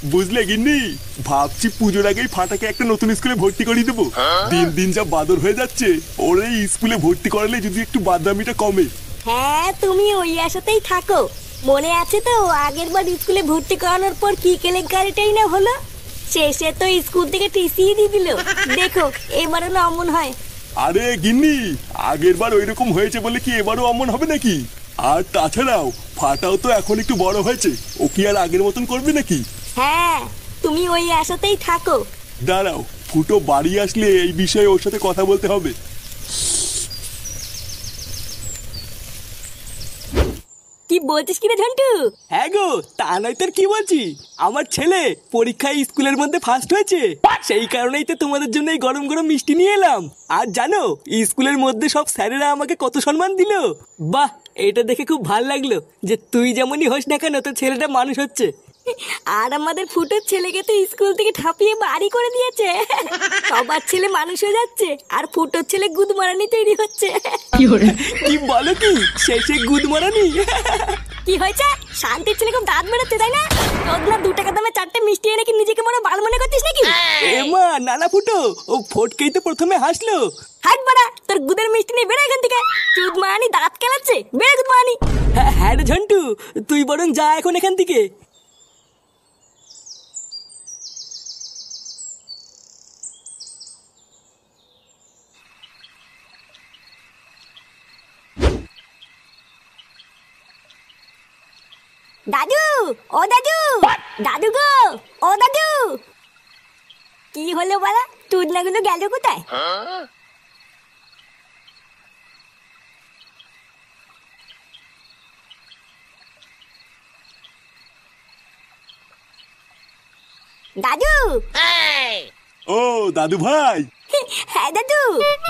বুঝলে গিন্নি, ভাবছি পুজোর আগেই ফাটাকে একটা নতুন স্কুলে ভর্তি করিয়ে দেবো। দিন দিন যা বাদর হয়ে যাচ্ছে, ওর এই স্কুলে ভর্তি করালে যদি একটু বাদরামিটা কমে। হ্যাঁ, তুমি ওই আশাতেই থাকো। মনে আছে তো আগের বার স্কুলে ভর্তি করানোর পর কি কেলেঙ্কারিটাই না হলো। শেষে তো স্কুল থেকে টিসি দিয়ে দিল। দেখো এবারও না অমন হয়। আরে গিন্নি, আগের বার ওইরকম হয়েছে বলে কি এবারও অমন হবে নাকি? আর তাছাড়াও ফাটাও তো এখন একটু বড় হয়েছে, ও কি আর আগের মতন করবে নাকি? হ্যাঁ, তুমি ওই আশাতেই থাকো। দাঁড়াও, ফুটো বাড়ি আসলে এই বিষয়ে ওর সাথে কথা বলতে হবে। কি বলছিস কিরে ঝন্টু? হ্যাঁ গো, তা নয় তোর কি বলছি। আমার ছেলে পরীক্ষায় স্কুলের মধ্যে ফার্স্ট হয়েছে, সেই কারণেই তো তোমাদের জন্য এই গরম গরম মিষ্টি নিয়ে এলাম। আর জানো স্কুলের মধ্যে সব স্যারেরা আমাকে কত সম্মান দিল। বাহ, এটা দেখে খুব ভালো লাগলো যে তুই যেমনই হোস না কেন তোর ছেলেটা মানুষ হচ্ছে। আর আমাদের ফুটোর ছেলেকে তো স্কুল থেকে ঠাপিয়ে বাড়ি করে দিয়েছে। সবার ছেলে মানুষ হয়ে যাচ্ছে আর ফুটোর ছেলে গুদমারানি তৈরি হচ্ছে। কি বলো কি, শেষে গুদ মারানি? কি হয়েছে? শান্তির ছেলে খুব দাঁত বেরোচ্ছে তাই না? তোর না 2 টাকা দামে 4টে মিষ্টি এনে কি নিজেকে মনে বাল মনে করছিস নাকি? এমা নানা ফুটো, ও ফটকেই তো প্রথমে হাসলো। হাট বাড়া, তোর গুদের মিষ্টি নিয়ে বেরো এখান থেকে। চুদ মারানি দাঁত কেলাচ্ছে, বেরো গুদ মারানি। হ্যাঁ রে ঝন্টু, তুই বরং যা এখন এখান থেকে। দাদু, ও দাদু, দাদু গো, ও দাদু। কি হলো বলা? টুদনাগুলো গেল কোথায়? দাদু। ও দাদু ভাই। হ্যাঁ দাদু।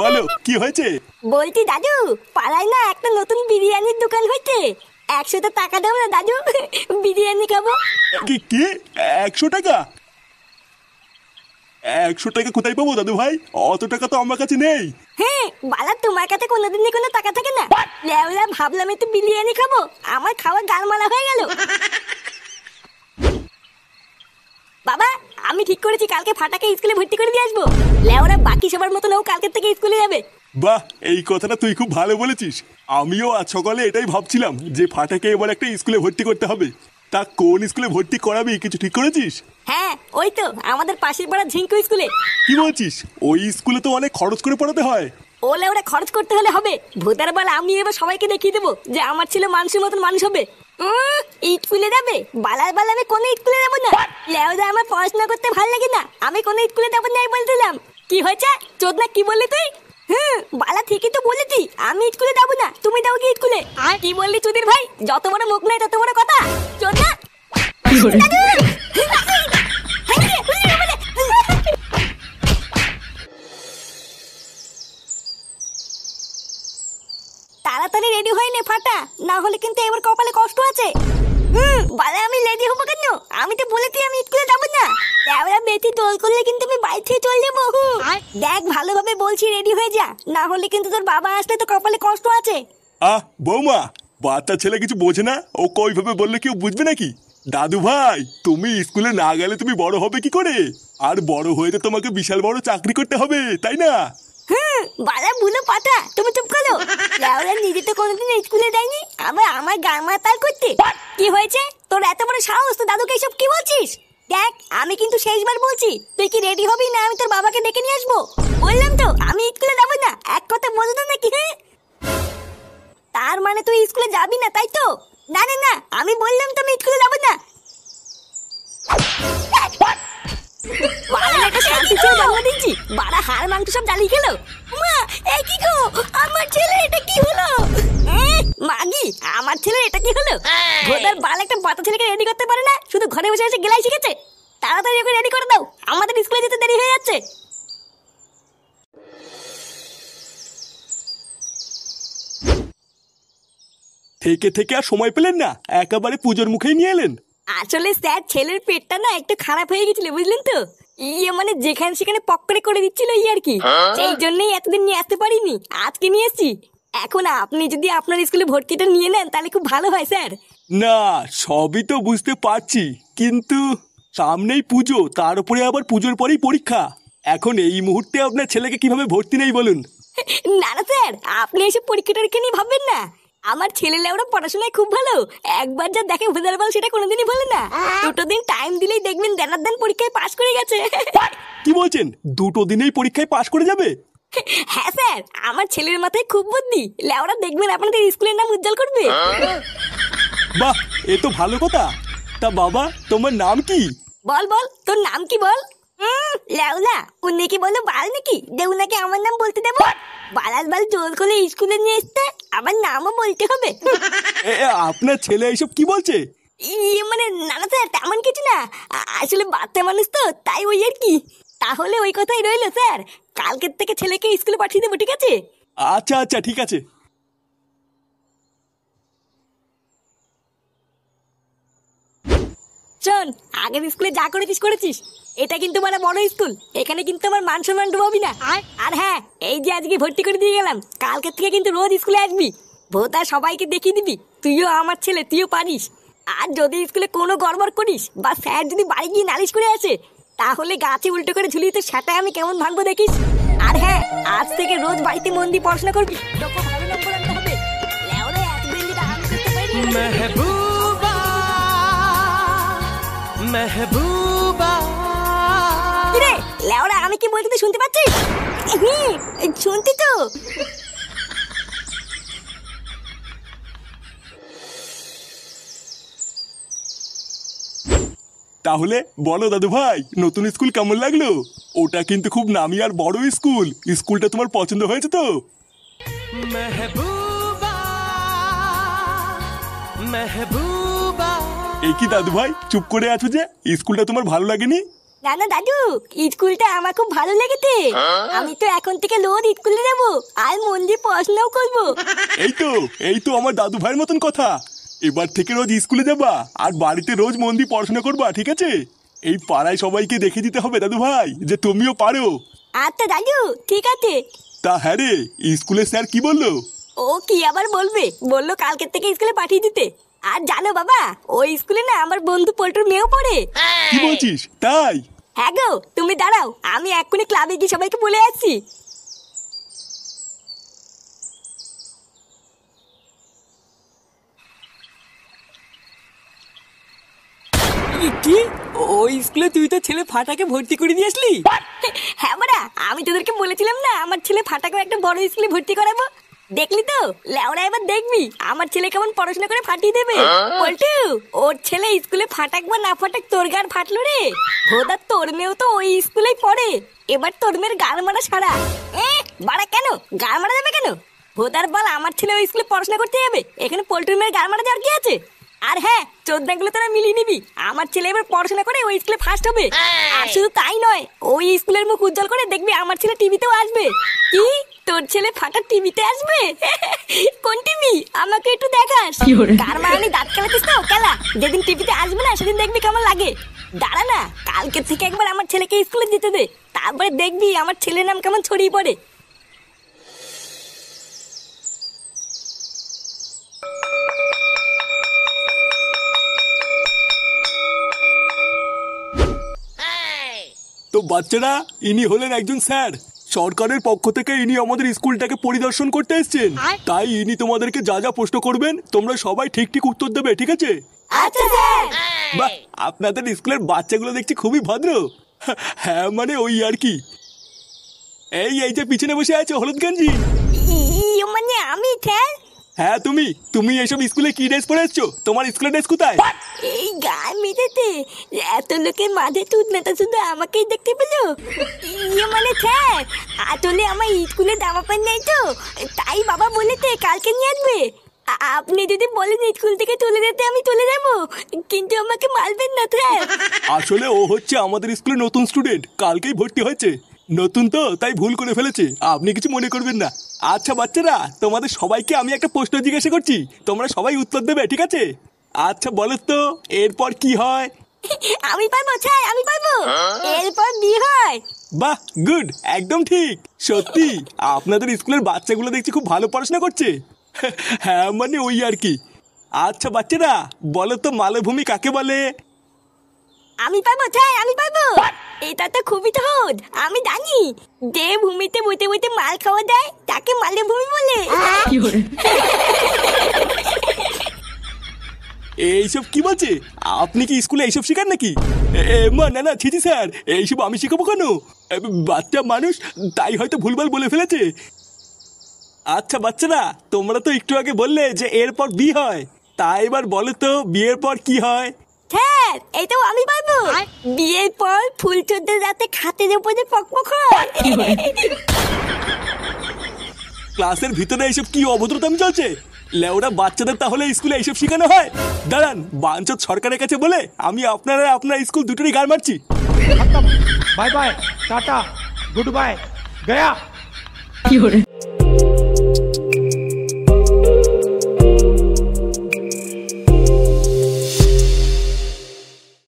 বলো কি হয়েছে? বলছি দাদু, পাড়ায় না একটা নতুন বিরিয়ানির দোকান হয়েছে। 100 টাকা দাও না দাদু, বিরিয়ানি খাবো। কি কি 100 টাকা? 100 টাকা কোথায় পাবো দাদু ভাই? অত টাকা তো আমার কাছে নেই। হ্যাঁ বালা, তোমার কাছে কোনোদিনই কোনো টাকা থাকে না? লেওলা, ভাবলাম একটু বিরিয়ানি খাবো, আমার খাওয়া গালমালা হয়ে গেল। বাবা, আমি ঠিক করেছি কালকে ফাটাকে স্কুলে ভর্তি করে দিয়ে আসবো। লেওরা বাকি সবার মতন ও কালকে থেকে স্কুলে যাবে। বাহ, এই কথাটা তুই খুব ভালো বলেছিস। আমিও আজ সকালে এটাই ভাবছিলাম যে ফাটাকে এবার একটা স্কুলে ভর্তি করতে হবে। তা কোন স্কুলে ভর্তি করাবি কিছু ঠিক করেছিস? হ্যাঁ, ওই তো আমাদের পাশের পাড়া ঝিঙ্কু স্কুলে। কি বলছিস? ওই স্কুলে তো অনেক খরচ করে পড়াতে হয়। ও লেওরা, খরচ করতে হলে হবে। ভূতের বল আমি এবার সবাইকে দেখিয়ে দেবো যে আমার ছেলে মানুষের মতন মানুষ হবে। স্কুলে যাবে? বালার বাল, আমি কোনো স্কুলে যাবো না। লেওরা, আমার পড়াশোনা করতে ভালো লাগে না, আমি কোনো স্কুলে যাবো না বলছিলাম। কি হয়েছে চোদনা, কি বললি তুই? বালা ঠিকই তো বলেছি, আমি স্কুলে যাবো না, তুমি যাও কি স্কুলে? আর কি বললি চুদির ভাই? যত বড় মুখ নাই তত বড় কথা। চোদনা। তাড়াতাড়ি রেডি হয়ে নে ফাটা, না হলে কিন্তু এবার কপালে কষ্ট আছে। বালা, আমি রেডি হবো কেন? আমি তো বলেছি আমি স্কুলে যাবো না। এবার বেশি তোল করলে কিন্তু আমি বাইরে থেকে চলে যাবো। দেখ, ভালোভাবে বলছি রেডি হয়ে যা, না হলে কিন্তু তোর বাবা আসলে তো কপালে কষ্ট আছে। বৌমা, বাচ্চা ছেলে কিছু বোঝে না, ও কইভাবে বললে কেউ বুঝবে নাকি? দাদু ভাই, তুমি স্কুলে না গেলে তুমি বড় হবে কি করে? আর বড় হয়ে তো তোমাকে বিশাল বড় চাকরি করতে হবে, তাই না? বালা বুলো পাঠা, তুমি চুপ করো। লেওরা নিজে তো কোনোদিন স্কুলে যায়নি, আবার আমার গান মাতাল করতে। কি হয়েছে তোর এত বড় সাহস? তো দাদুকে এসব কি বলছিস? দেখ, আমি কিন্তু শেষবার বলছি, তুই কি রেডি হবি না আমি তোর বাবাকে ডেকে নিয়ে আসবো? বললাম তো আমি স্কুলে যাবো না, এক কথা বলতো না নাকি? হ্যাঁ, তার মানে তুই স্কুলে যাবি না তাই তো? না না না, আমি বললাম তো আমি স্কুলে যাবো না। শান্তি ছেলে জন্ম দিচ্ছি, বাড়া হাড় মাংস সব জ্বালিয়ে গেল। মা, এই কি গো, আমার ছেলে এটা কি হলো? মাগি, আমার ছেলে এটা কি হলো? ভোদার বাল একটা বাচ্চা ছেলেকে রেডি করতে পারে না, শুধু ঘরে বসে বসে গেলাই শিখেছে। তাড়াতাড়ি ওকে রেডি করে দাও, আমাদের স্কুলে যেতে দেরি হয়ে যাচ্ছে। থেকে থেকে আর সময় পেলেন না, একেবারে পুজোর মুখেই নিয়ে এলেন। আসলে স্যার, ছেলের পেটটা না একটু খারাপ হয়ে গেছিল, বুঝলেন তো? মানে যেখানে সেখানে পক্করে করে দিচ্ছিল আর কি। সেই জন্যই এতদিন নিয়ে আসতে পারিনি, আজকে নিয়ে এসেছি। এখন আপনি যদি আপনার স্কুলে ভর্তিটা নিয়ে নেন তাহলে খুব ভালো হয় স্যার। না, সবই তো বুঝতে পারছি, কিন্তু সামনেই পুজো, তার উপরে আবার পুজোর পরেই পরীক্ষা। এখন এই মুহূর্তে আপনার ছেলেকে কিভাবে ভর্তি নেই বলুন? না না স্যার, আপনি এসব পরীক্ষা টরীক্ষা নিয়ে ভাববেন না। আমার ছেলে লেওরা পড়াশোনায় খুব ভালো, একবার যা দেখে ভেদার বল সেটা কোনোদিনই বলে না। দুটো দিন টাইম দিলেই দেখবেন দেনার দেন পরীক্ষায় পাশ করে গেছে। কি বলছেন, 2 দিনেই পরীক্ষায় পাশ করে যাবে? হ্যাঁ স্যার, আমার ছেলের মাথায় খুব বুদ্ধি, লেওরা দেখবেন আপনাদের স্কুলের নাম উজ্জ্বল করবে। বাহ, এ তো ভালো কথা। তা বাবা, তোমার নাম কি? বল বল, তোর নাম কি বল? লেওলা, উনি কি বলো বাল নাকি যে উনাকে আমার নাম বলতে দেবো? বালাল বাল জোর করে স্কুলে নিয়ে এসতে আমার নামও বলতে হবে? আপনার ছেলে এইসব কি বলছে? মানে না না স্যার, তেমন কিছু না। আসলে বাচ্চা মানুষ তো, তাই ওই আর কি। তাহলে ওই কথাই রইলো স্যার, কালকের থেকে ছেলেকে স্কুলে পাঠিয়ে দেবো, ঠিক আছে? আচ্ছা আচ্ছা, ঠিক আছে। শোন, আগের স্কুলে যা করেছিস করেছিস, এটা কিন্তু মানে বড় স্কুল, এখানে কিন্তু আমার মান সম্মান ডুবাবি না। আর হ্যাঁ, এই যে আজকে ভর্তি করে দিয়ে গেলাম, কালকের থেকে কিন্তু রোজ স্কুলে আসবি। ভোতা সবাইকে দেখিয়ে দিবি তুইও আমার ছেলে, তুইও পারিস। আর যদি স্কুলে কোনো গড়বড় করিস বা স্যার যদি বাড়ি গিয়ে নালিশ করে আসে, তাহলে গাছে উল্টো করে ঝুলিয়ে তো সেটা আমি কেমন ভাঙবো দেখিস। আর হ্যাঁ, আজ থেকে রোজ বাড়িতে মন দিয়ে পড়াশোনা করবি, তোকে ভালো নম্বর আনতে হবে। লেওরে এতদিন যেটা আমি করতে পারিনি। মেহবুবা, কিরে লেওরা, আমি কি বলতে তুই শুনতে পাচ্ছিস? শুনতি তো? তাহলে বলো দাদু ভাই, নতুন স্কুল কেমন লাগলো? ওটা কিন্তু খুব নামি আর বড় স্কুল। স্কুলটা তোমার পছন্দ হয়েছে তো? মেহবুবা, মেহবুবা। এই কি দাদু ভাই, চুপ করে আছো যে? স্কুলটা তোমার ভালো লাগেনি? না না দাদু, স্কুলটা আমার খুব ভালো লেগেছে। আমি তো এখন থেকে রোজ স্কুলে যাবো আর মন দিয়ে পড়াশোনাও করবো। এই তো আমার দাদু ভাইয়ের মতন কথা। এবার থেকে রোজ স্কুলে যাবা আর বাড়িতে রোজ মন দিয়ে পড়াশোনা করবা, ঠিক আছে? এই পাড়ায় সবাইকে দেখে দিতে হবে দাদু ভাই যে তুমিও পারো। আচ্ছা দাদু, ঠিক আছে। তা হ্যাঁ রে, স্কুলের স্যার কি বললো? ও কি আবার বলবে, বললো কালকের থেকে স্কুলে পাঠিয়ে দিতে। আর জানো বাবা, ওই স্কুলে না আমার বন্ধু পল্টুর মেয়েও পড়ে। কি বলছিস, তাই? হ্যাঁ গো, তুমি দাঁড়াও, আমি এক্ষুনি ক্লাবে গিয়ে সবাইকে বলে আসছি। কি, ওই স্কুলে তুই তো ছেলে ফাটাকে ভর্তি করে দিয়ে আসলি? হ্যাঁ বাড়া, আমি তোদেরকে বলেছিলাম না আমার ছেলে ফাটাকে একটা বড় স্কুলে ভর্তি করাবো। দেখলি তো লেওরা, এবার দেখবি আমার ছেলে কেমন পড়াশোনা করে ফাটিয়ে দেবে। পল্টু, ওর ছেলে স্কুলে ফাটাক বা না ফাটাক, তোর গার ফাটলো রে। ভোদা, তোর মেয়েও তো ওই স্কুলেই পড়ে, এবার তোর মেয়ের গাল মারা সারা। বাড়া, কেন গাল মারা যাবে কেন? ভোদার বল, আমার ছেলে ওই স্কুলে পড়াশোনা করতে যাবে, এখানে পল্টুর মেয়ের গাল মারা যাওয়ার কি আছে? আর হ্যাঁ, চোদ্দাগুলো তোরা মিলিয়ে নিবি, আমার ছেলে এবার পড়াশোনা করে ওই স্কুলে ফার্স্ট হবে। আর শুধু তাই নয়, ওই স্কুলের মুখ উজ্জ্বল করে দেখবি আমার ছেলে টিভিতেও আসবে। কি, তোর ছেলে ফাটা টিভিতে আসবে? কোন টিভি, আমাকে একটু দেখাস। কার মারানি দাঁত খেলাতিস তো খেলা, যেদিন টিভিতে আসবে না সেদিন দেখবি কেমন লাগে। দাঁড়া না, কালকে থেকে একবার আমার ছেলেকে স্কুলে যেতে দে, তারপরে দেখবি আমার ছেলের নাম কেমন ছড়িয়ে পড়ে। তো বাচ্চারা, ইনি হলেন একজন স্যার। সরকারের পক্ষ থেকে ইনি আমাদের স্কুলটাকে পরিদর্শন করতে এসেছেন। তাই ইনি তোমাদেরকে যা যা প্রশ্ন করবেন তোমরা সবাই ঠিক ঠিক উত্তর দেবে, ঠিক আছে? আচ্ছা স্যার। বাহ, আপনাদের স্কুলের বাচ্চাগুলো দেখছি খুবই ভদ্র। হ্যাঁ মানে ওই আর কি। এই যে পিছনে বসে আছে হলুদ গেঞ্জি, মানে আমি স্যার? হ্যাঁ তুমি এইসব স্কুলে কি ড্রেস পরে এসছো? তোমার স্কুলের ড্রেস কোথায়? এই গান মেটাতে এত লোকের মাঝে তুই না, শুধু আমাকেই দেখতে পেলো। মানে স্যার, আসলে আমার স্কুলে জামা প্যান্ট নেই তো, তাই বাবা বলেছে কালকে নিয়ে আসবে। আপনি যদি বলেন স্কুল থেকে তুলে দিতে আমি তুলে দেবো, কিন্তু আমাকে মারবেন না স্যার। আসলে ও হচ্ছে আমাদের স্কুলে নতুন স্টুডেন্ট, কালকেই ভর্তি হয়েছে। নতুন তো তাই ভুল করে ফেলেছে, আপনি কিছু মনে করবেন না। আচ্ছা বাচ্চারা, তোমাদের সবাইকে আমি একটা প্রশ্ন জিজ্ঞাসা করছি, তোমরা সবাই উত্তর দেবে, ঠিক আছে? আচ্ছা বলো তো, এরপর কি হয়? আমি পারবো স্যার, আমি পারবো। এরপর বিয়ে হয়। বাহ, গুড, একদম ঠিক। সত্যি আপনাদের স্কুলের বাচ্চাগুলো দেখছি খুব ভালো পড়াশোনা করছে। হ্যাঁ মানে ওই আর কি। আচ্ছা বাচ্চারা, বলো তো মালভূমি কাকে বলে? আমি পারবো স্যার, আমি পারবো। এটা তো খুবই সহজ, আমি জানি। যে ভূমিতে বইতে বইতে মাল খাওয়া দেয় তাকে মালে ভূমি বলে। এইসব কি বলছে? আপনি কি স্কুলে এইসব শেখান নাকি? মা না না, ছিছি স্যার, এইসব আমি শেখাবো কেন? বাচ্চা মানুষ, তাই হয়তো ভুলভাল বলে ফেলেছে। আচ্ছা বাচ্চারা, তোমরা তো একটু আগে বললে যে এরপর বি হয়, তা এবার বলো তো বিয়ের পর কি হয়? স্যার এইটাও আমি পারবো। বিয়ের পর ফুল চোদ্দের রাতে খাটের উপরে পকপক হয়। ক্লাসের ভিতরে এইসব কি অভদ্রতামি চলছে? লেওরা বাচ্চাদের তাহলে স্কুলে এইসব শেখানো হয়? দাঁড়ান, বাঞ্চত সরকারের কাছে বলে আমি আপনার স্কুল দুটোরই গাল মারছি। खत्म, bye bye, tata, good bye, गया।